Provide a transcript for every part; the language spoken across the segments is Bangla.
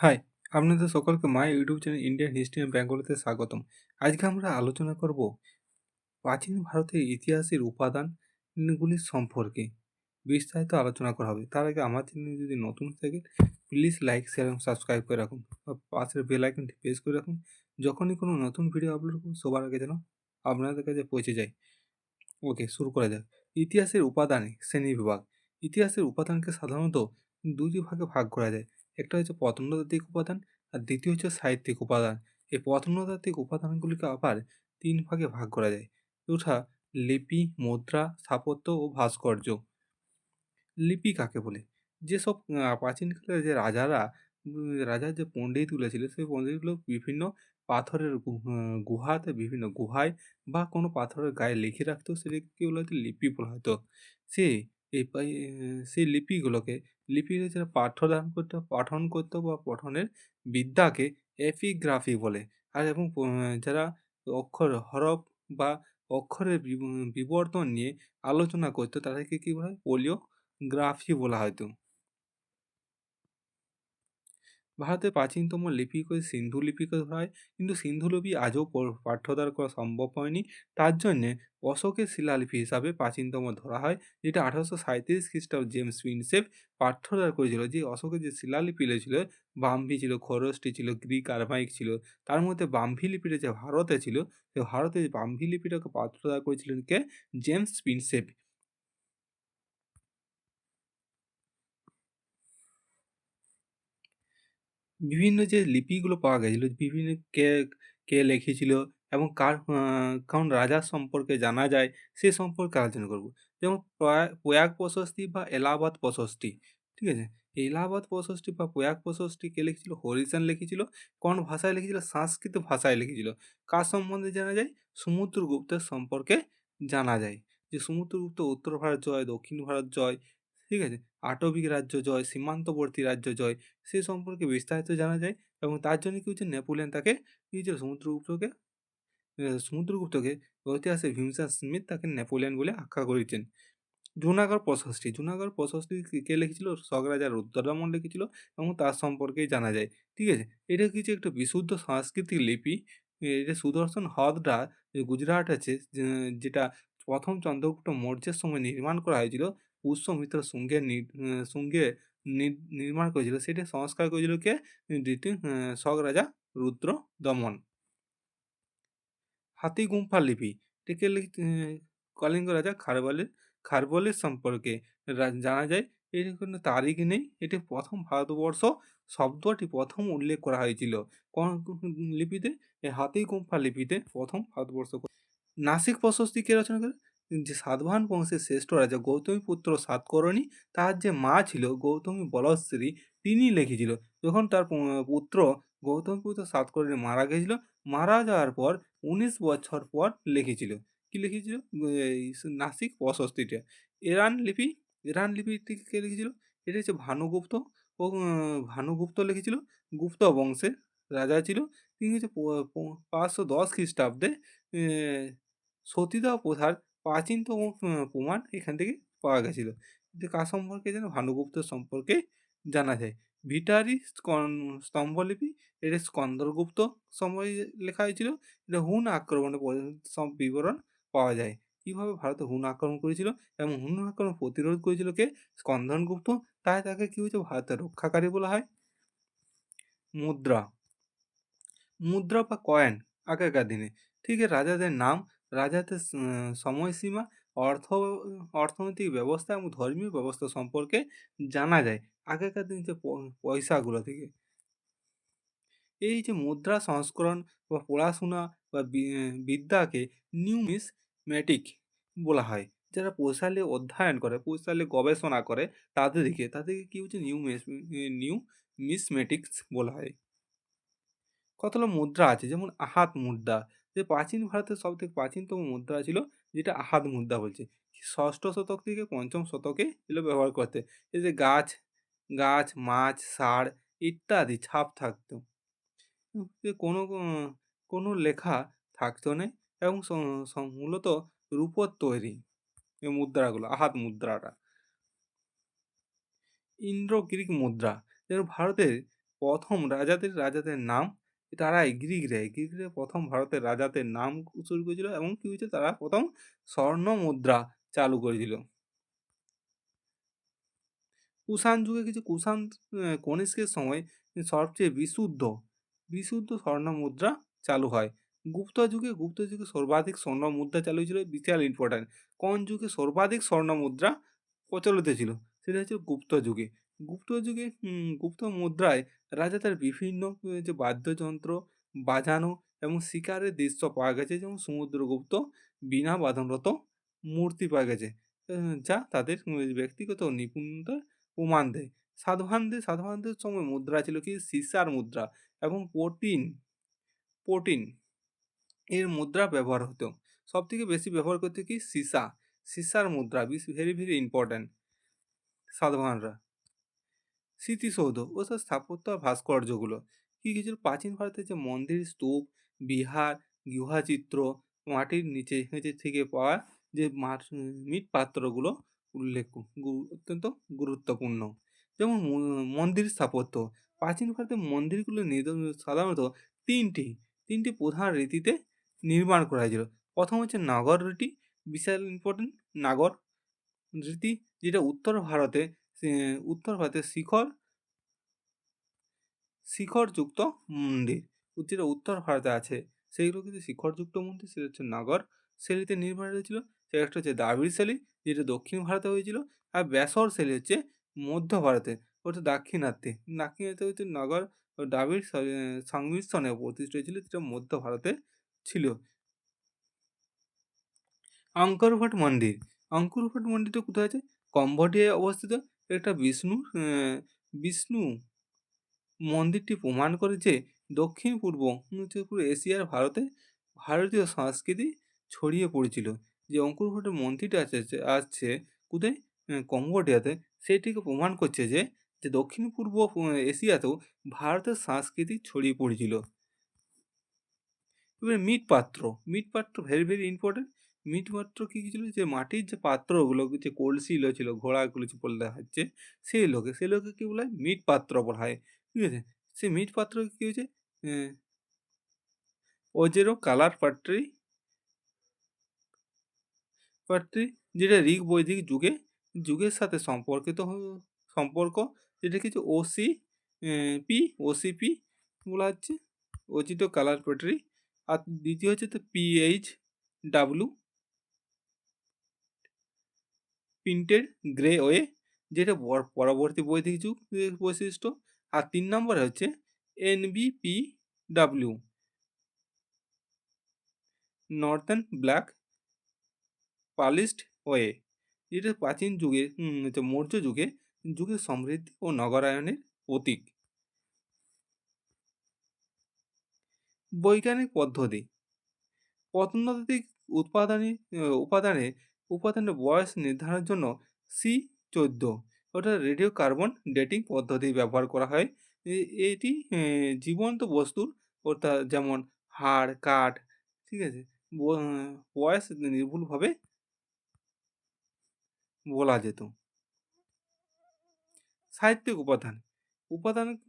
হাই, আপনাদের সকলকে my YouTube channel Indian history and বেঙ্গলিতে স্বাগতম। আজকে আমরা আলোচনা করব প্রাচীন ভারতের ইতিহাসের উপাদানগুলির সম্পর্কে বিস্তারিত আলোচনা করা হবে। তার আগে আমার চ্যানেল যদি নতুন থাকে প্লিজ লাইক, শেয়ার এবং সাবস্ক্রাইব করে রাখুন। পাশের বেল আইকনটি প্রেস করে রাখুন। যখনই কোনো নতুন ভিডিও আপলোড করব সবার আগে যেন আপনাদের কাছে পৌঁছে যায়। ওকে, শুরু করা যাক। ইতিহাসের উপাদানে শ্রেণীবিভাগ। ইতিহাসের উপাদানকে সাধারণত দুটি ভাগে ভাগ করা যায়। একটা হচ্ছে প্রত্নতাত্ত্বিক উপাদান আর দ্বিতীয় হচ্ছে সাহিত্যিক উপাদান। এই প্রত্নতাত্ত্বিক উপাদানগুলিকে আবার তিন ভাগে ভাগ করা যায়। যথা লিপি, মুদ্রা, স্থাপত্য ও ভাস্কর্য। লিপি কাকে বলে? যেসব প্রাচীনকালে যে রাজার যে পণ্ডিতগুলো ছিল, সেই পণ্ডিতগুলো বিভিন্ন পাথরের গুহাতে বিভিন্ন গুহায় বা কোনো পাথরের গায়ে লিখে রাখতো, সেটাকে কি বলা হতো? লিপি বলা হতো। সে এই পাই সেই লিপিতে যারা পঠন করতো বা পঠনের বিদ্যাকে এপিগ্রাফি বলে। আর এবং যারা হরফ বা অক্ষরের বিবর্তন নিয়ে আলোচনা করতো তাদেরকে কি বলা হয়? গ্রাফি বলা হতো। ভারতের প্রাচীনতম লিপিকে সিন্ধু লিপিকে ধরা হয়, কিন্তু সিন্ধু লিপি আজও পাঠ্যদার করা সম্ভব হয়নি। তার জন্যে অশোকের শিলালিপি হিসাবে প্রাচীনতম ধরা হয়, যেটা 1837 খ্রিস্টাব্দে জেমস প্রিন্সেপ পাঠ্যদার করেছিল। যে অশোকের যে শিলালিপিগুলো ছিল, ব্রাহ্মী ছিল, খরষ্টি ছিল, গ্রিক আরমাইক ছিল, তার মধ্যে ব্রাহ্মী লিপিটা যে ভারতে ছিল, সে ভারতে ব্রাহ্মী লিপিটাকে পাঠ্যদার করেছিলেন কে? James Prinsep. বিভিন্ন যে লিপিগুলো পাওয়া গেছিল, বিভিন্ন কে কে লিখেছিল এবং কোন রাজার সম্পর্কে জানা যায়, সে সম্পর্কে আলোচনা করব। যেমন প্রয়াগ প্রশস্তি বা এলাহাবাদ প্রশস্তি, ঠিক আছে? এলাহাবাদ প্রশস্তি বা প্রয়াগ প্রশস্তি কে লিখেছিল? হরিসেন লিখেছিল। কোন ভাষায় লিখেছিল? সংস্কৃত ভাষায় লিখেছিল। কার সম্বন্ধে জানা যায়? সমুদ্রগুপ্তের সম্পর্কে জানা যায়। যে সমুদ্রগুপ্ত উত্তর ভারত জয়, দক্ষিণ ভারত জয়, ঠিক আছে? আটবিক রাজ্য জয়, সীমান্তবর্তী রাজ্য জয়, সে সম্পর্কে বিস্তারিত জানা যায়। এবং তার জন্য কি হচ্ছে? নেপোলিয়ন তাকে কি হয়েছিল? সমুদ্রগুপ্তকে ঐতিহাসিক ভীমসেন স্মিথ তাকে নেপোলিয়ন বলে আখ্যা করেছেন। জুনাগড় প্রশস্তি কে লিখেছিল? শক রাজা রুদ্রদমন লিখেছিল এবং তার সম্পর্কেই জানা যায়। ঠিক আছে? এটা কিছু একটা বিশুদ্ধ সাংস্কৃতিক লিপি। এটা সুদর্শন হ্রদটা যে গুজরাট আছে, যেটা প্রথম চন্দ্রগুপ্ত মৌর্যের সময় নির্মাণ করা হয়েছিল, পুষ্যমিত্র শুঙ্গে নির্মাণ করেছিল, সেটা সংস্কার করেছিল কে? শক রাজা রুদ্র দমন। হাতিগুম্ফা লিপি এটাকে কলিঙ্গ রাজা খারবলের সম্পর্কে জানা যায়। এর কোনো তারিখ নেই। এটি প্রথম ভারতবর্ষ শব্দটি প্রথম উল্লেখ করা হয়েছিল কোন লিপিতে? এই হাতিগুম্ফা লিপিতে প্রথম ভারতবর্ষ। নাসিক প্রশস্তি কে রচনা করে? যে সাতবাহন বংশের শ্রেষ্ঠ রাজা গৌতমীপুত্র সাতকর্ণী, তার যে মা ছিল গৌতমী বলশ্রী, তিনি লিখেছিল। যখন তার পুত্র গৌতমীপুত্র সাতকর্ণী মারা গেছিল, মারা যাওয়ার পর 19 বছর পর লিখেছিল। কি লিখেছিল? এই নাসিক প্রশস্তিটা। ইরান লিপি ইরান লিপিটি কে লিখেছিল? এটা হচ্ছে ভানুগুপ্ত। ও ভানুগুপ্ত লিখেছিল। গুপ্ত বংশের রাজা ছিল। তিনি হচ্ছে 510 খ্রিস্টাব্দে সতীদাহ প্রথার প্রাচীনতম প্রমাণ এখান থেকে পাওয়া গেছিল। যে কার সম্পর্কে যেন? ভানুগুপ্তের সম্পর্কে জানা যায়। ভিটারি স্তম্ভলিপি, এটা স্কন্দরগুপ্ত সময়ে লেখা হয়েছিল। এটা হুন আক্রমণের সব বিবরণ পাওয়া যায়। কীভাবে ভারতে হুন আক্রমণ করেছিল এবং হুন আক্রমণ প্রতিরোধ করেছিল কে? স্কন্দনগুপ্ত। তাই তাকে কী হয়েছে? ভারতের রক্ষাকারী বলা হয়। মুদ্রা মুদ্রা বা কয়েন আগেকার দিনে, ঠিক আছে, রাজাদের নাম, রাজাদের সময়সীমা, অর্থ অর্থনৈতিক ব্যবস্থা এবং ধর্মীয় ব্যবস্থা সম্পর্কে জানা যায় আগেকার দিনে যে পয়সাগুলো থেকে। এই যে মুদ্রা সংস্করণ বা পড়াশোনা বা বিদ্যাকে নিউমিসম্যাটিক বলা হয়। যারা পৌশালে অধ্যয়ন করে, পৌশালে গবেষণা করে, তাদেরকে কী হচ্ছে? নিউমিসম্যাটিক্স বলা হয়। কতগুলো মুদ্রা আছে, যেমন আহাত মুদ্রা, যে প্রাচীন ভারতের সবথেকে প্রাচীনতম মুদ্রা ছিল, যেটা আহাত মুদ্রা বলছে। ষষ্ঠ শতক থেকে পঞ্চম শতকে এগুলো ব্যবহার করতে। এই যে গাছ গাছ মাছ, ষাঁড় ইত্যাদি ছাপ থাকতো। কোনো কোনো লেখা থাকতো না এবং মূলত রূপোর তৈরি এই মুদ্রাগুলো, আহাত মুদ্রাটা। ইন্দ্র গ্রিক মুদ্রা, যেমন ভারতের প্রথম রাজাদের নাম তারাই গ্রিকরা প্রথম ভারতের রাজাদের নাম শুরু করেছিল এবং কি হয়েছে তারা প্রথম স্বর্ণ মুদ্রা চালু করেছিল। কুষাণ কনিষ্কের সময় সবচেয়ে বিশুদ্ধ স্বর্ণ মুদ্রা চালু হয়। গুপ্ত যুগে সর্বাধিক স্বর্ণ মুদ্রা চালু হয়েছিল, বিশাল ইম্পর্ট্যান্ট। কোন যুগে সর্বাধিক স্বর্ণ মুদ্রা প্রচলিত ছিল? সেটা হচ্ছে গুপ্ত মুদ্রায় রাজা তার বিভিন্ন যে বাদ্যযন্ত্র বাজানো এবং শিকারের দৃশ্য পাওয়া গেছে, যেমন সমুদ্রগুপ্ত বীণা বাদনরত মূর্তি পাওয়া গেছে। যা তাদের ব্যক্তিগত নিপুণতার প্রমাণ দেয়। সাতবাহনদের সময় মুদ্রা ছিল কি সীসার মুদ্রা এবং প্রোটিন এর মুদ্রা ব্যবহার হতো। সবথেকে বেশি ব্যবহার করতো কি সীসার মুদ্রা, ভেরি ইম্পর্ট্যান্ট। সাতবাহনরা স্মৃতিসৌধ ও তার স্থাপত্য আর ভাস্কর্যগুলো কি কিছু প্রাচীন ভারতের যে মন্দির, স্তূপ, বিহার, গুহাচিত্র, মাটির নিচে নিচে থেকে পাওয়া যে মৃৎপাত্রগুলো অত্যন্ত গুরুত্বপূর্ণ। যেমন মন্দির স্থাপত্য, প্রাচীন ভারতের মন্দিরগুলো সাধারণত তিনটি তিনটি প্রধান রীতিতে নির্মাণ করা হয়েছিল। প্রথম হচ্ছে নাগর রীতি, বিশাল ইম্পর্টেন্ট। নাগর রীতি যেটা উত্তর ভারতে শিখরযুক্ত মন্দির, যেটা উত্তর ভারতে আছে সেইগুলো কিন্তু শিখরযুক্ত মন্দির, সেটা হচ্ছে নগর শৈলীতে নির্মাণ হয়েছিল। সেটা একটা হচ্ছে দ্রাবিড় শৈলী, যেটা দক্ষিণ ভারতে হয়েছিল। আর ব্যাসর শৈলী হচ্ছে মধ্য ভারতে, ওটা দাক্ষিণাত্যে হচ্ছে নগর ও দ্রাবিড় সংমিশ্রণে প্রতিষ্ঠিত হয়েছিল, যেটা মধ্য ভারতে ছিল। আঙ্কর ফোর্ট মন্দিরটা কোথায় আছে? কম্বোডিয়ায় অবস্থিত। এটা বিষ্ণু মন্দিরটি প্রমাণ করে যে দক্ষিণ পূর্ব এশিয়ার ভারতীয় সংস্কৃতি ছড়িয়ে পড়েছিল। যে অঙ্কুর মন্দিরটা আছে কোথায়? কম্বোডিয়াতে। সেটিকে প্রমাণ করছে যে দক্ষিণ পূর্ব এশিয়াতেও ভারতের সংস্কৃতি ছড়িয়ে পড়েছিল। এবার মৃৎপাত্র ভেরি ইম্পর্টেন্ট। মৃৎপাত্র কি ছিল? যে মাটির যে পাত্রগুলো, যে কলসিগুলো ছিল, ঘোড়াগুলো যে বলতে হচ্ছে, সেই লোকে কি বলা হয়? মৃৎপাত্র বলা হয়। ঠিক আছে? সেই মৃৎপাত্র কি হয়েছে? অজেরো কালার পাট্রি, যেটা ঋগ বৈদিক যুগের সাথে সম্পর্ক, যেটা কিছু ওসিপি বলা হচ্ছে, অজিটো কালার পাট্রি। আর দ্বিতীয় হচ্ছে তো PHW, প্রিন্টেড গ্রে ওয়ে, যেটা পরবর্তী বৈদিক যুগ বৈশিষ্ট্য। আর 3 নম্বরে হচ্ছে NBPW, নর্থার্ন ব্ল্যাক পালিশড ওয়ে, যেটা প্রাচীন যুগে মৌর্য যুগের সমৃদ্ধি ও নগরায়নের প্রতীক। বৈজ্ঞানিক পদ্ধতি, প্রত্নতাত্ত্বিক উৎপাদনী উপাদানে উপাদানের বয়স নির্ধারণের জন্য C14, অর্থাৎ রেডিও কার্বন ডেটিং পদ্ধতি ব্যবহার করা হয়। এটি জীবন্ত বস্তুর, অর্থাৎ যেমন হাড়, কাঠ, ঠিক আছে, বয়স নির্ভুলভাবে বলা যেত। সাহিত্যিক উপাদান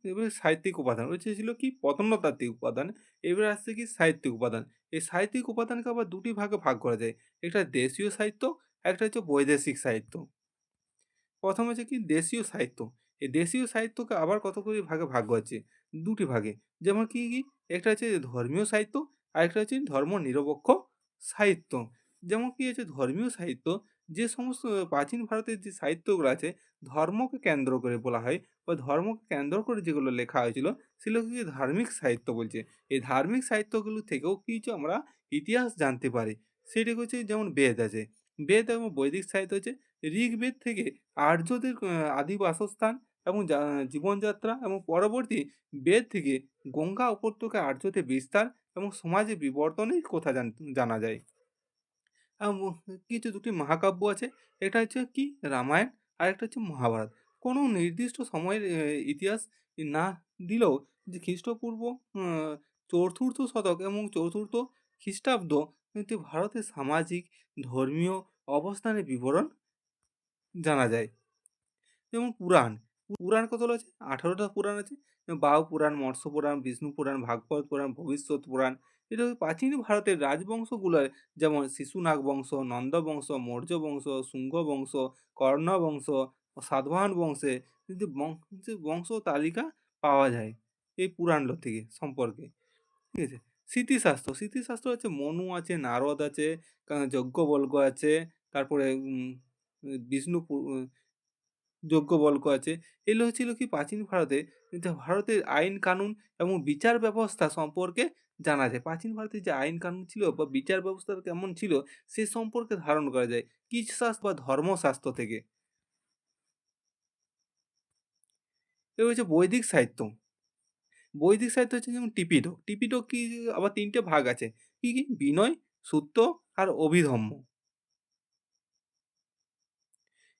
এবারে সাহিত্যিক উপাদান হচ্ছে ছিল কি প্রত্নতাত্ত্বিক উপাদান। এবারে আসছে কি সাহিত্যিক উপাদান। এই সাহিত্যিক উপাদানকে আবার দুটি ভাগে ভাগ করা যায়। একটা দেশীয় সাহিত্য, একটা হচ্ছে বৈদেশিক সাহিত্য। প্রথম হচ্ছে কি দেশীয় সাহিত্য। এই দেশীয় সাহিত্যকে আবার কতগুলি ভাগে ভাগ করা হচ্ছে? দুটি ভাগে। যেমন কি একটা হচ্ছে ধর্মীয় সাহিত্য, আরেকটা হচ্ছে ধর্ম নিরপেক্ষ সাহিত্য। যেমন কি হচ্ছে ধর্মীয় সাহিত্য, যে সমস্ত প্রাচীন ভারতের যে সাহিত্যগুলো আছে ধর্মকে কেন্দ্র করে বলা হয়, বা ধর্মকে কেন্দ্র করে যেগুলো লেখা হয়েছিল সেগুলোকে কি ধার্মিক সাহিত্য বলছে। এই ধার্মিক সাহিত্যগুলো থেকেও কিছু আমরা ইতিহাস জানতে পারি। সেটি হচ্ছে যেমন বেদ আছে, বেদ এবং বৈদিক সাহিত্য হচ্ছে ঋগ্বেদ থেকে আর্যদের আদি বাসস্থান এবং জীবনযাত্রা, এবং পরবর্তী বেদ থেকে গঙ্গা উপত্যকা আর্যদের বিস্তার এবং সমাজে বিবর্তনের কথা জানা যায়। কিছু দুটি মহাকাব্য আছে, একটা হচ্ছে কি রামায়ণ, আর একটা হচ্ছে মহাভারত। কোনো নির্দিষ্ট সময়ের ইতিহাস না দিলেও যে খ্রিস্টপূর্ব চতুর্থ শতক এবং চতুর্থ খ্রিস্টাব্দ ভারতের সামাজিক ধর্মীয় অবস্থানের বিবরণ জানা যায়। যেমন পুরাণ, পুরাণ কতগুলো আছে? ১৮টা পুরাণ আছে। বায়ু পুরাণ, মৎস্য পুরাণ, বিষ্ণু পুরাণ, ভাগবত পুরাণ, ভবিষ্যৎ পুরাণ। এটা হচ্ছে প্রাচীন ভারতের রাজবংশগুলার যেমন শিশুনাগ বংশ, নন্দ বংশ, মৌর্য বংশ, শুঙ্গ বংশ, কর্ণ বংশ, সাতবাহন বংশে কিন্তু যে বংশ তালিকা পাওয়া যায় এই পুরাণগুলো থেকে সম্পর্কে। ঠিক আছে? স্মৃতিশাস্ত্র, স্মৃতিশাস্ত্র হচ্ছে মনু আছে, নারদ আছে, যজ্ঞবল্ক্য আছে, তারপরে বিষ্ণু যজ্ঞবল্ক্য আছে। এগুলো হচ্ছিল কি প্রাচীন ভারতে ভারতের আইন কানুন এবং বিচার ব্যবস্থা সম্পর্কে জানা যায়। প্রাচীন ভারতের যে আইন কানুন ছিল বা বিচার ব্যবস্থা কেমন ছিল সে সম্পর্কে ধারণ করা যায় কীটশাস্ত্র বা ধর্মশাস্ত্র থেকে। এবার হচ্ছে বৈদিক সাহিত্য। বৈদিক সাহিত্য হচ্ছে যেমন ত্রিপিটক। ত্রিপিটক কি আবার ৩ টে ভাগ আছে। কি, কি? বিনয়, সূত্র আর অভিধম্ম।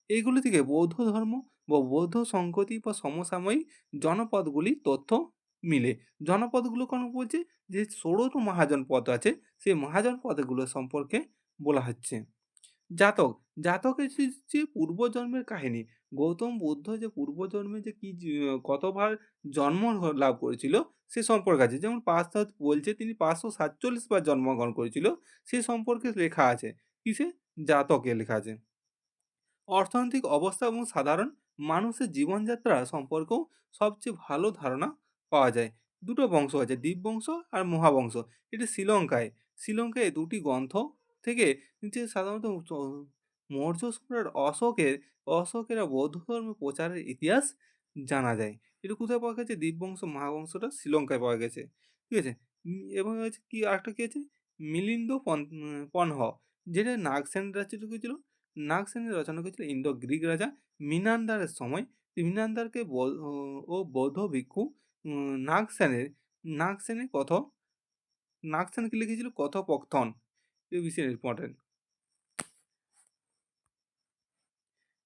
এইগুলো থেকে বৌদ্ধ ধর্ম বা বৌদ্ধ সংগতি বা সমসাময়িক জনপদগুলির তথ্য মিলে। জনপদগুলো কেন বলছে? যে ১৬টো মহাজনপদ আছে, সেই মহাজনপদগুলো সম্পর্কে বলা হচ্ছে। জাতক, জাতক হচ্ছে পূর্বজন্মের কাহিনী। গৌতম বুদ্ধ যে পূর্বজন্মে যে কি কতবার জন্ম লাভ করেছিল সে সম্পর্কে আছে। যেমন বলছে তিনি ৫৪৭ বার জন্মগ্রহণ করেছিল, সে সম্পর্কে লেখা আছে। কিসে? জাতকে লেখা আছে। অর্থনৈতিক অবস্থা এবং সাধারণ মানুষের জীবনযাত্রা সম্পর্কেও সবচেয়ে ভালো ধারণা পাওয়া যায়। দুটো বংশ আছে, দীপবংশ আর মহাবংশ। এটি শ্রীলঙ্কায়। শ্রীলঙ্কায় ২টি গ্রন্থ থেকে যে সাধারণত মৌর্য সম্রাট অশোকেরা বৌদ্ধ ধর্ম প্রচারের ইতিহাস জানা যায়। এটা কোথায় পাওয়া গেছে? দীপবংশ, মহাবংশটা শ্রীলঙ্কায় পাওয়া গেছে। ঠিক আছে? এবং হচ্ছে কি আরেকটা কি আছে? মিলিন্দ পনহ, যেটা নাগসেন রাজ্যে ঢুকেছিল। নাগসেনের রচনা করেছিল ইন্দো গ্রিক রাজা মিনান্দারের সময়। মিনান্দারকে ও বৌদ্ধ ভিক্ষু নাগসেনের নাগসেনকে লিখেছিল কথোপকথন। এটা ভীষণ ইম্পর্টেন্ট।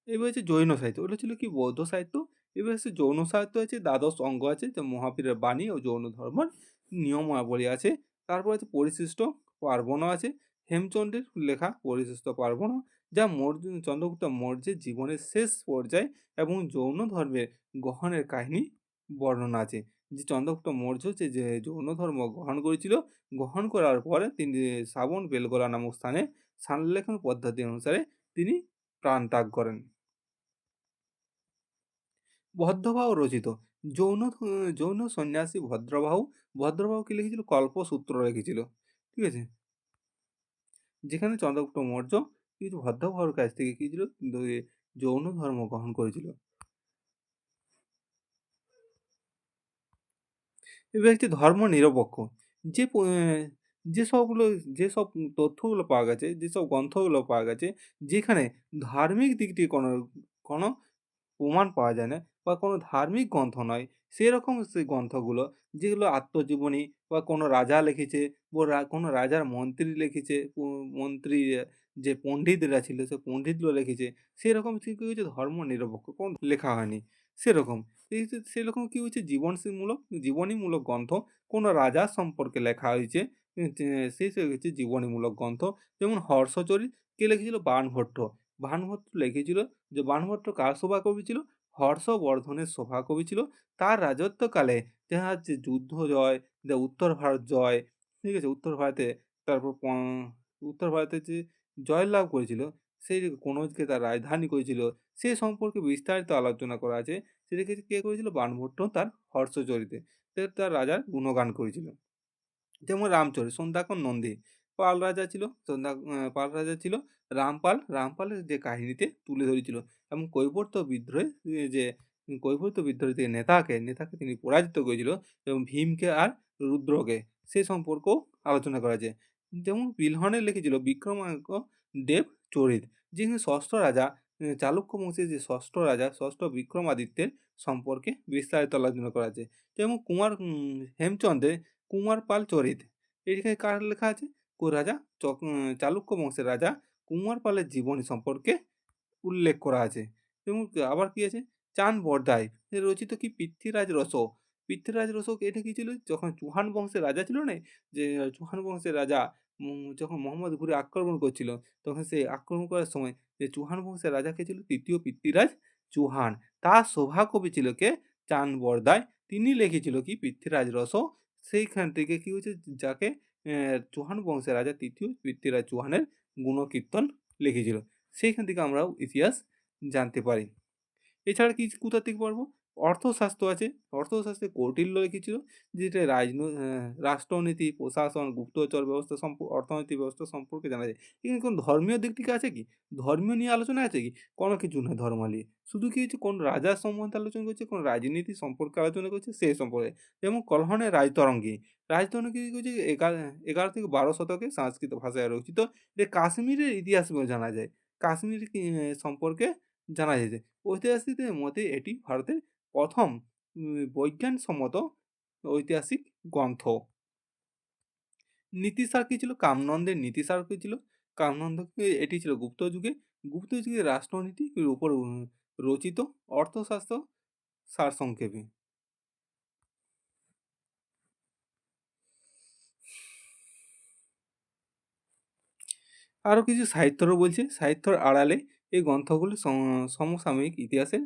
এবার হচ্ছে জৈন সাহিত্য। ওটা ছিল কি বৌদ্ধ সাহিত্য। এবার হচ্ছে যৌন সাহিত্য আছে, দ্বাদশ অঙ্গ আছে, যে মহাবীরের বাণী ও যৌন ধর্মের নিয়মাবলী আছে। তারপর আছে পরিশিষ্ট পার্বণও আছে। হেমচন্দ্রের লেখা পরিশিষ্ট পার্বণ, যা চন্দ্রগুপ্ত মৌর্যের জীবনের শেষ পর্যায়ে এবং যৌন ধর্মের গ্রহণের কাহিনী বর্ণনা আছে। যে চন্দ্রগুপ্ত মৌর্য যে যৌন ধর্ম গ্রহণ করেছিল, গ্রহণ করার পরে তিনি শ্রাবণ বেলগোলা নামক স্থানে সানলেখন পদ্ধতি অনুসারে তিনি প্রাণত্যাগ করেন। ভদ্রবাহু রচিত যৌন সন্ন্যাসী ভদ্রবাহু কি লিখেছিল? কল্পসূত্র লিখেছিল। ঠিক আছে? যেখানে চন্দ্রগুপ্ত মৌর্য কিছু ভদ্রবাহুর কাছ থেকে কি ছিল? যৌন ধর্ম গ্রহণ করেছিল। এবার হচ্ছে ধর্ম নিরপেক্ষ। যে প যেসবগুলো যেসব তথ্যগুলো পাওয়া গেছে, যেসব গ্রন্থগুলো পাওয়া গেছে, যেখানে ধার্মিক দিক দিয়ে কোনো প্রমাণ পাওয়া যায় না বা কোনো ধার্মিক গ্রন্থ নয়, সেরকম সেই গ্রন্থগুলো যেগুলো আত্মজীবনী বা কোনো রাজা লিখেছে, কোনো রাজার মন্ত্রী লিখেছে, মন্ত্রী যে পণ্ডিতরা ছিল সে পণ্ডিতগুলো লিখেছে, সেরকম কি হচ্ছে ধর্মনিরপেক্ষ কোনো লেখা হয়নি। সেরকম সেরকম কি হচ্ছে জীবনীমূলক গ্রন্থ কোনো রাজা সম্পর্কে লেখা হয়েছে। সে হচ্ছে জীবনীমূলক গ্রন্থ। যেমন হর্ষচরিত কে লিখেছিল? বাণভট্ট। বাণভট্ট লিখেছিল যে বাণভট্ট কার সভাকবি ছিল? হর্ষবর্ধনের সভাকবি ছিল। তার রাজত্বকালে যাহা যে যুদ্ধ জয়, উত্তর ভারত জয়, ঠিক আছে? তারপর উত্তর ভারতে যে জয়লাভ করেছিল, সেই কনৌজকে তার রাজধানী করেছিল, সে সম্পর্কে বিস্তারিত আলোচনা করা আছে। সেটাকে কে করেছিল? বাণভট্ট তার হর্ষচরিতে। তার রাজার গুণগান করেছিল। যেমন রামচরিত, সন্ধ্যাকর নন্দী। পাল রাজা ছিল রামপাল। রামপালের যে কাহিনীতে তুলে ধরেছিল এবং কৈবর্ত বিদ্রোহের যে নেতাকে তিনি পরাজিত করেছিল এবং ভীমকে আর রুদ্রকে সে সম্পর্কেও আলোচনা করা যায়। যেমন বিল্হনে লিখেছিল বিক্রমাঙ্ক দেব চরিত, যিনি ষষ্ঠ রাজা, চালুক্য বংশের যে ষষ্ঠ বিক্রমাদিত্যের সম্পর্কে বিস্তারিত আলোচনা করা আছে। যেমন হেমচন্দ্রের কুমার পাল চরিত, এখানে কার লেখা আছে? রাজা চালুক্য বংশের রাজা কুমার পালের জীবনী সম্পর্কে উল্লেখ করা আছে। এবং আবার কি আছে? চাঁদ বরদাই এর রচিত কি পৃথ্বীরাজ রসো। পৃথ্বীরাজ রসো এটা কি ছিল? যখন চৌহান বংশের রাজা ছিল না? যে চৌহান বংশের রাজা যখন মোহাম্মদ ঘুরে আক্রমণ করছিল, তখন সে আক্রমণ করার সময় যে চৌহান বংশের রাজা কে ছিল? তৃতীয় পৃথ্বীরাজ চৌহান। তার সভাকবি ছিল কে? চাঁদ বরদাই। তিনি লিখেছিল কি পৃথ্বীরাজ রস। সেইখান থেকে কি হয়েছে, যাকে চৌহান বংশের রাজা তৃতীয় পৃথ্বীরাজ চৌহানের গুণকীর্তন লিখেছিল। সেইখান থেকে আমরাও ইতিহাস জানতে পারি। এছাড়া কি কোথা থেকে পারবো? অর্থশাস্ত্র আছে। অর্থশাস্ত্রে কৌটিল্য লিখেছিল, যেটা রাষ্ট্রনীতি, প্রশাসন, গুপ্তচর ব্যবস্থা অর্থনৈতিক ব্যবস্থা সম্পর্কে জানা যায়। এখানে কোন ধর্মীয় দিক থেকে আছে কি? ধর্মীয় নিয়ে আলোচনা আছে কি? কোনো কিছু নয় ধর্ম নিয়ে। শুধু কি হচ্ছে, কোন রাজার সম্বন্ধে আলোচনা করছে, কোন রাজনীতি সম্পর্কে আলোচনা করছে সে সম্পর্কে। যেমন কলহনের রাজতরঙ্গী। রাজতরঙ্গী হচ্ছে 11 থেকে 12 শতকে সংস্কৃত ভাষায় রচিত। যে কাশ্মীরের ইতিহাস জানা যায়। কাশ্মীর সম্পর্কে জানা যায়। ঐতিহাসিকদের মতে এটি ভারতের প্রথম বৈজ্ঞানসম্মত ঐতিহাসিক গ্রন্থ। নীতিসার কি ছিল? কামনন্দের নীতিসার কি ছিল? কামনন্দ এটি ছিল গুপ্ত যুগে রাষ্ট্রনীতির উপর রচিত অর্থশাস্ত্র সারসংক্ষেপে। আরও কিছু সাহিত্যরও বলছে, সাহিত্যর আড়ালে এই গ্রন্থগুলি সমসাময়িক ইতিহাসের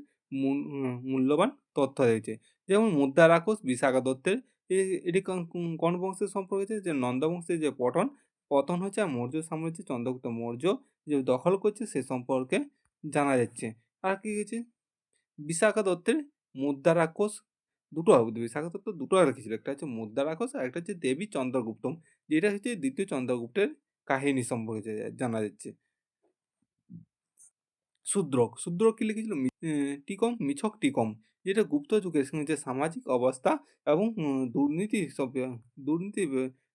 মূল্যবান তথ্য রয়েছে। যেমন মুদ্রা রাক্ষস বিশাখা দত্তের। এটি কোন বংশের সম্পর্কে হচ্ছে? যে নন্দ বংশের যে পতন হচ্ছে, আর মৌর্য সাম্রাজ্যে চন্দ্রগুপ্ত মৌর্য যে দখল করছে সে সম্পর্কে জানা যাচ্ছে। আর কি হচ্ছে, বিশাখা দত্তের মুদ্রা রাক্ষস। দুটো বিশাখা দত্ত দুটো লিখেছিল, একটা হচ্ছে মুদ্রা রাক্ষস আর একটা হচ্ছে দেবী চন্দ্রগুপ্তম, যেটা হচ্ছে দ্বিতীয় চন্দ্রগুপ্তের কাহিনী সম্পর্কে জানা যাচ্ছে। শূদ্রক কি লিখেছিল? মিছক টিকম, যেটা গুপ্ত যুগের যে সামাজিক অবস্থা এবং দুর্নীতি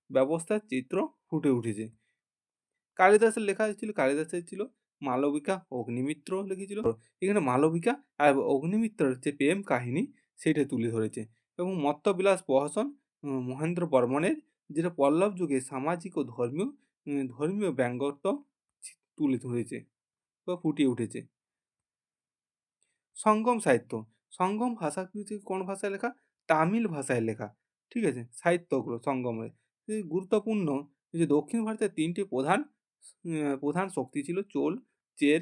ব্যবস্থার চিত্র ফুটে উঠেছে। কালিদাসের লেখা ছিল, কালিদাসের ছিল মালবিকা, অগ্নিমিত্র লিখেছিল। এখানে মালবিকা আর অগ্নিমিত্রের যে প্রেম কাহিনী সেটা তুলে ধরেছে। এবং মত্তবিলাস প্রহসন মহেন্দ্র বর্মনের, যেটা পল্লব যুগে সামাজিক ও ধর্মীয় ব্যঙ্গত্ব তুলে ধরেছে বা ফুটিয়ে উঠেছে। সঙ্গম সাহিত্য। সঙ্গম ভাষা কোন ভাষায় লেখা? তামিল ভাষায় লেখা। ঠিক আছে, সাহিত্যগুলো সঙ্গমের গুরুত্বপূর্ণ। যে দক্ষিণ ভারতের তিনটি প্রধান শক্তি ছিল চোল, চের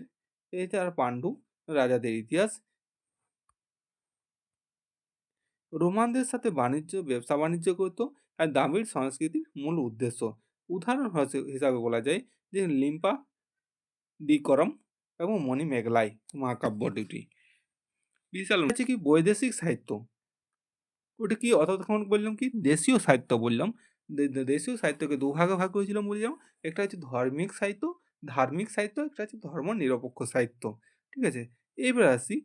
আর পাণ্ডু রাজাদের ইতিহাস। রোমানদের সাথে ব্যবসা বাণিজ্য করত, আর দ্রাবিড় সংস্কৃতির মূল উদ্দেশ্য। উদাহরণ হিসাবে বলা যায় যে লিম্পা দিকরম এবং মণিমেগলাই মহাকাব্য দুটি। বিশাল হচ্ছে কি বৈদেশিক সাহিত্য। ওটা কি অতক্ষণ বললাম কি দেশীয় সাহিত্য বললাম। দেশীয় সাহিত্যকে দুভাগে ভাগ করেছিলাম বললাম। একটা হচ্ছে ধার্মিক সাহিত্য, একটা হচ্ছে ধর্ম নিরপেক্ষ সাহিত্য। ঠিক আছে, এবার আসি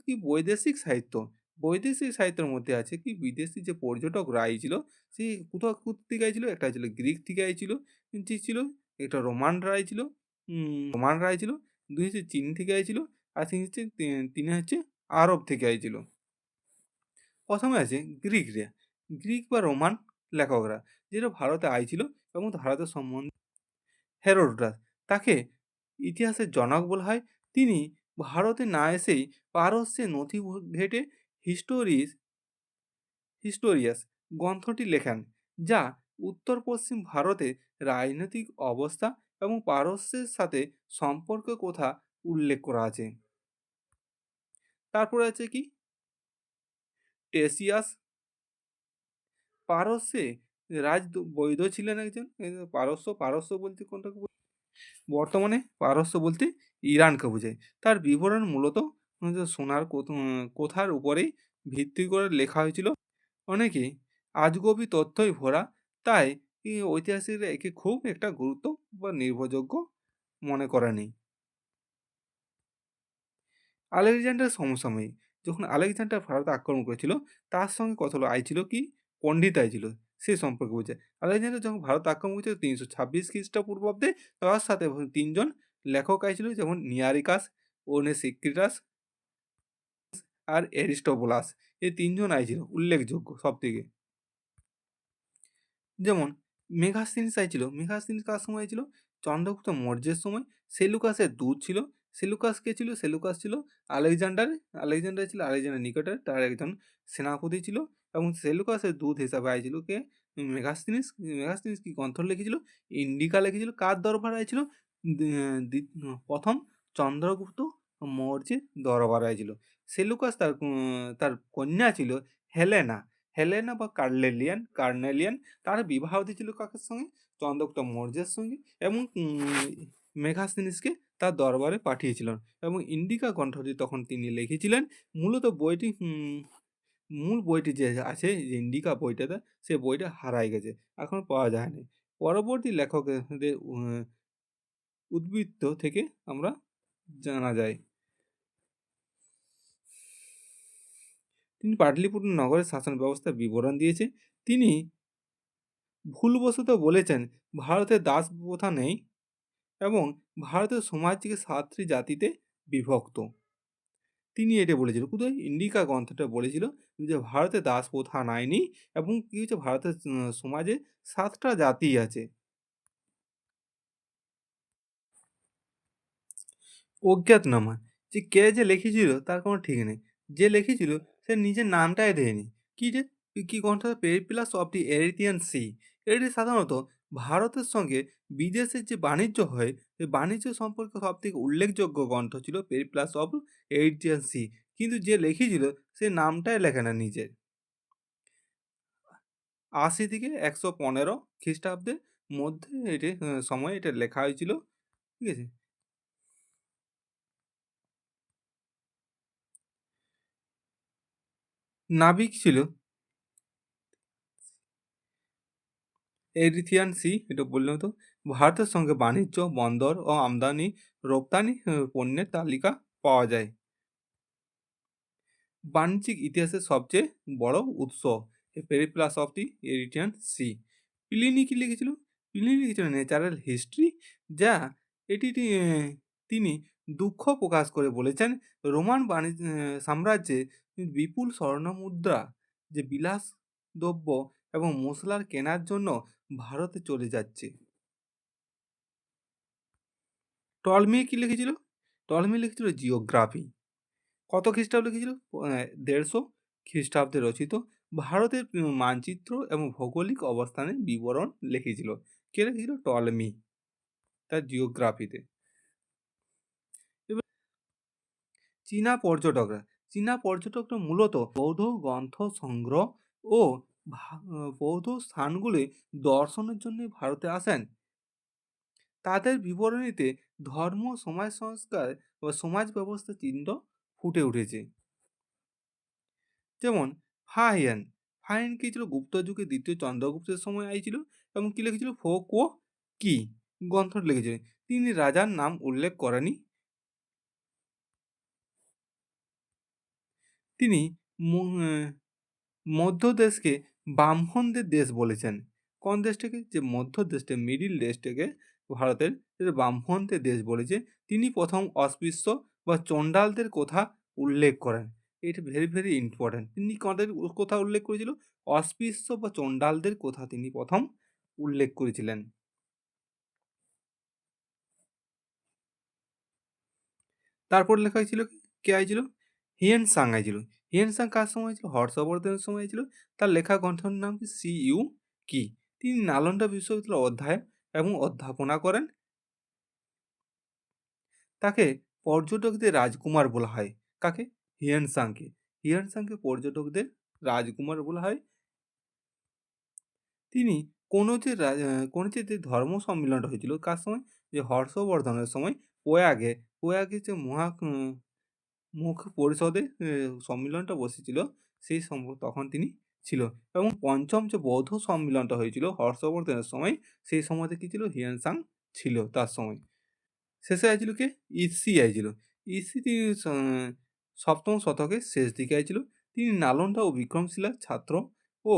কি বৈদেশিক সাহিত্য। বৈদেশিক সাহিত্যের মধ্যে আছে কি বিদেশি যে পর্যটকরা আইছিল, সে কোথাও থেকে আইছিল? একটা ছিল গ্রিক থেকে আইছিল, যে ছিল একটা রোমান রায় ছিল, দুই হচ্ছে চীন থেকে আইছিল, আর তিনি হচ্ছে আরব থেকে আইছিল। প্রথমে আছে গ্রিক বা রোমান লেখকরা, যেটা ভারতে আইছিল এবং ভারতের সম্বন্ধে হেরোডোটাস, তাকে ইতিহাসের জনক বলা হয়। তিনি ভারতে না এসেই পারস্যে নথি ঘেটে হিস্টোরিয়াস গ্রন্থটি লেখেন, যা উত্তর পশ্চিম ভারতে রাজনৈতিক অবস্থা এবং পারস্যের সাথে সম্পর্কের কথা উল্লেখ করা আছে। তারপরে আছে কি টেসিয়াস, পারস্যে বৈধ ছিলেন একজন। পারস্য বলতে কোনটাকে বর্তমানে পারস্য বলতে ইরানকে বোঝায়। তার বিবরণ মূলত সোনার কোথার উপরেই ভিত্তি করে লেখা হয়েছিল। অনেকেই আজগবি তথ্যই ভরা, তাই ঐতিহাসিকরা একে খুব একটা গুরুত্ব বা নির্ভরযোগ্য মনে করেনি। আলেকজান্ডার সমসাময়িক। যখন আলেকজান্ডার ভারত আক্রমণ করেছিল, তার সঙ্গে কত আইছিল কি পণ্ডিত আইছিল, সে সম্পর্কে বোঝায়। আলেকজান্ডার যখন ভারত আক্রমণ করেছিল 326 খ্রিস্টপূর্বাব্দে, তার সাথে তিনজন লেখক আইছিল, যেমন নিয়ারিকাস, ওনেসিক্রিটাস আর এরিস্টোবুলাস। এই তিনজন আইছিল উল্লেখযোগ্য সব থেকে। যেমন মেঘাস্তিনিস কার সময় ছিল? চন্দ্রগুপ্ত মৌর্যের সময়। সেলুকাসের দূত ছিল। সেলুকাস কে ছিল? সেলুকাস ছিল আলেকজান্ডার ছিল আলেকজান্ডার নিকটে তার একজন সেনাপতি ছিল, এবং সেলুকাসের দূত হিসাবে আইছিল কে? মেঘাস্তিনিস কি গ্রন্থ লিখেছিল? ইন্ডিকা লিখেছিল। কার দরবার আইছিল? প্রথম চন্দ্রগুপ্ত মৌর্যের দরবারে ছিল। সেলুকাস তার কন্যা ছিল হেলেনা। হেলেনা বা কার্নেলিয়ান তার বিবাহ হয়েছিল কাদের সঙ্গে? চন্দ্রগুপ্ত মৌর্যের সঙ্গে, এবং মেঘাস্তিনিসকে তার দরবারে পাঠিয়েছিলেন, এবং ইন্ডিকা গ্রন্থটি তখন তিনি লিখেছিলেন। মূলত বইটি মূল বইটি যে আছে, যে ইন্ডিকা বইটাতে, সে বইটা হারায় গেছে, এখন পাওয়া যায়নি। পরবর্তী লেখকদের উদ্বৃত্ত থেকে আমরা জানা যায়। তিনি পাটলিপুত্র নগরের শাসন ব্যবস্থার বিবরণ দিয়েছে। তিনি ভুলবশত বলেছেন ভারতে দাস প্রথা নেই, এবং ভারতের সমাজকে ৭টি জাতিতে বিভক্ত। তিনি এটা বলেছিল, কোথায়? ইন্ডিকা গ্রন্থটা বলেছিল যে ভারতে দাস প্রথা নাইনি, এবং কি হচ্ছে, ভারতের সমাজে ৭টা জাতি আছে। অজ্ঞাতনামা, যে কে যে লিখেছিল তার কোনো ঠিক নেই। যে লিখেছিল সে নিজের নামটাই দেয়নি। কি যে কি গ্রন্থ? Periplus of the Erythraean sea. এটি সাধারণত ভারতের সঙ্গে বিদেশের যে বাণিজ্য হয়, সেই বাণিজ্য সম্পর্কে সবথেকে উল্লেখযোগ্য গ্রন্থ ছিল পেরিপ্লাস অফ এরিথিয়ান সি। কিন্তু যে লিখেছিল সে নামটাই লেখে না নিজের। ৮০ থেকে ১১৫ খ্রিস্টাব্দের মধ্যে এটি সময়ে এটা লেখা হয়েছিল। ঠিক আছে? নাবিক ছিল এরিথ্রিয়ান সি, এটা বললাম তো। ভারতের সঙ্গে বাণিজ্য, বন্দর ও আমদানি রপ্তানি পণ্যের তালিকা পাওয়া যায়। বাণিজ্যিক ইতিহাসের সবচেয়ে বড় উৎস Periplus of the Erythraean Sea. Pliny কি লিখেছিল? প্লিনি লিখেছিল ন্যাচারাল হিস্ট্রি, যা তিনি দুঃখ প্রকাশ করে বলেছেন রোমান বাণিজ্য সাম্রাজ্যে বিপুল স্বর্ণমুদ্রা যে বিলাস দ্রব্য এবং মশলার কেনার জন্য ভারতে চলে যাচ্ছে। টলমি কি লিখেছিল? টলমি লিখেছিল জিওগ্রাফি। কত খ্রিস্টাব্দে লিখেছিল? ১৫০ খ্রিস্টাব্দে রচিত ভারতের মানচিত্র এবং ভৌগোলিক অবস্থানের বিবরণ লিখেছিল। কে লিখেছিল? টলমি, তার জিওগ্রাফিতে। এবার চীনা পর্যটকরা মূলত বৌদ্ধ গ্রন্থ সংগ্রহ ও বৌদ্ধ স্থানগুলি দর্শনের জন্য ভারতে আসেন। তাদের বিবরণীতে ধর্ম, সমাজ সংস্কার ও সমাজ ব্যবস্থার চিহ্ন ফুটে উঠেছে। যেমন ফাহিয়ান। ফাহিয়ান কি ছিল? গুপ্ত যুগে দ্বিতীয় চন্দ্রগুপ্তের সময় আইছিল, এবং কি লিখেছিল? ফোক ও কি গ্রন্থ লিখেছিলেন। তিনি রাজার নাম উল্লেখ করেনি। তিনি মধ্য দেশকে ব্রাহ্মণদের দেশ বলেছেন। কোন দেশটাকে? যে মধ্য দেশটা, মিডিল দেশটাকে ভারতের, যেটা ব্রাহ্মণদের দেশ বলেছে। তিনি প্রথম অস্পৃশ্য বা চণ্ডালদের কথা উল্লেখ করেন। এটা ভেরি ভেরি ইম্পর্ট্যান্ট। তিনি কাদের কথা উল্লেখ করেছিল? অস্পৃশ্য বা চণ্ডালদের কথা তিনি প্রথম উল্লেখ করেছিলেন। তারপর লেখা হয়েছিল কে আইছিল? হিয়েন সাং আইছিল। হিয়েন সাং কার সময় হয়েছিল? হর্ষবর্ধনের সময় হয়েছিল। তার লেখা গ্রন্থের নাম কি? সিইউ কি। তিনি নালন্দা বিশ্ববিদ্যালয়ে অধ্যায়ন এবং অধ্যাপনা করেন। তাকে পর্যটকদের রাজকুমার বলা হয়। কাকে? হিয়েন সাংকে। হিয়েন সাংকে পর্যটকদের রাজকুমার বলা হয়। তিনি কোনো যে ধর্ম সম্মিলনটা হয়েছিল কার সময়? যে হর্ষবর্ধনের সময়, প্রয়াগে যে মুখ পরিষদে সম্মিলনটা বসেছিল, তখন তিনি ছিল। এবং পঞ্চম যে বৌদ্ধ সম্মিলনটা হয়েছিল হর্ষবর্ধনের সময়, সেই সময়তে কি ছিল? হিউয়েন সাং ছিল তার সময়। শেষে আইছিল কে? ইসি আইছিল। ইসি তিনি সপ্তম শতকের শেষ দিকে আইছিল। তিনি নালন্দা ও বিক্রমশিলার ছাত্র ও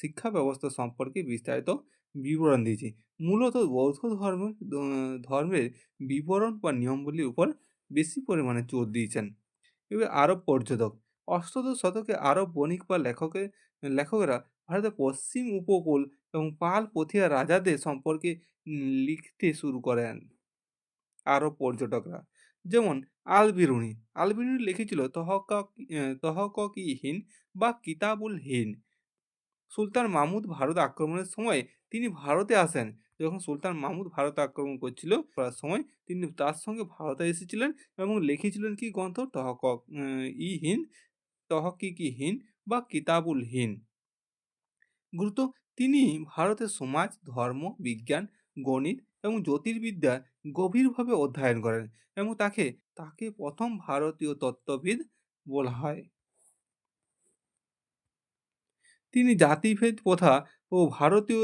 শিক্ষা ব্যবস্থা সম্পর্কে বিস্তারিত বিবরণ দিয়েছে। মূলত বৌদ্ধ ধর্মের বিবরণ বা নিয়মগুলির উপর বেশি পরিমাণে জোর দিয়েছেন। এবার আরব পর্যটক। অষ্টাদশ শতকে আরব বণিক বা লেখকেরা ভারতের পশ্চিম উপকূল এবং পাল পথিয়া রাজাদের সম্পর্কে লিখতে শুরু করেন। আরব পর্যটকরা, যেমন আল বিরুনি। আল বিরুনি লিখেছিল তহকক-ই-হিন্দ বা কিতাবুল হিন্দ। সুলতান মাহমুদ ভারত আক্রমণের সময় তিনি ভারতে আসেন। যখন সুলতান মাহমুদ ভারত আক্রমণ করছিল করার সময় তিনি তার সঙ্গে ভারতে এসেছিলেন এবং লিখেছিলেন কি গ্রন্থ ই হিন্দ, তহকিকি হিন্দ বা কিতাবুল হিন্দ। গুরুত্ব, তিনি ভারতের সমাজ, ধর্ম, বিজ্ঞান, গণিত এবং জ্যোতির্বিদ্যা গভীরভাবে অধ্যয়ন করেন এবং তাকে তাকে প্রথম ভারতীয় তত্ত্ববিদ বলা হয়। তিনি জাতিভেদ প্রথা ও ভারতীয়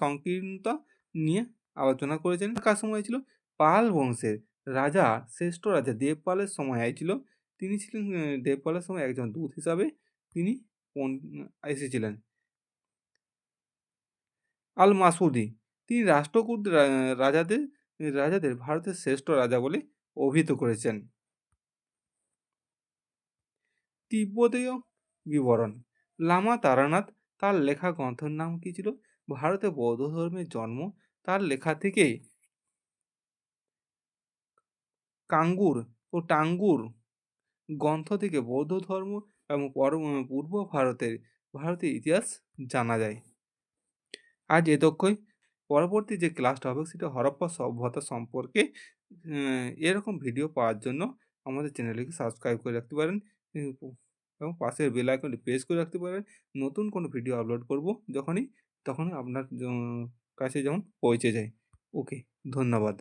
সংকীর্ণতা নিয়ে আলোচনা করেছেন। কার সময় ছিল? পাল বংশের রাজা, শ্রেষ্ঠ রাজা দেবপালের সময় ছিল। তিনি ছিলেন দেবপালের সময় একজন দূত হিসাবে তিনি এসেছিলেন। আল মাসুদি, তিনি রাষ্ট্রকূট রাজাদের রাজাদের ভারতের শ্রেষ্ঠ রাজা বলে অভিহিত করেছেন। তিব্বতীয় বিবরণ, লামা তারানাথ, তার লেখা গ্রন্থের নাম কি ছিল? ভারতে বৌদ্ধ ধর্মের জন্ম। তার লেখা থেকে কাঙ্গুর ও টাঙ্গুর গ্রন্থ থেকে বৌদ্ধ ধর্ম এবং পূর্ব ভারতের ইতিহাস জানা যায়। আজ এতক্ষই। পরবর্তী যে ক্লাসটা হবে সেটা হরপ্পা সভ্যতা সম্পর্কে। এরকম ভিডিও পাওয়ার জন্য আমাদের চ্যানেলটিকে সাবস্ক্রাইব করে রাখতে পারেন এবং পাশের বেল আইকনটি প্রেস করে রাখতে পারেন। নতুন কোনো ভিডিও আপলোড করব তখনই আপনার কাছে যেমন পৌঁছে যায়। ওকে, ধন্যবাদ।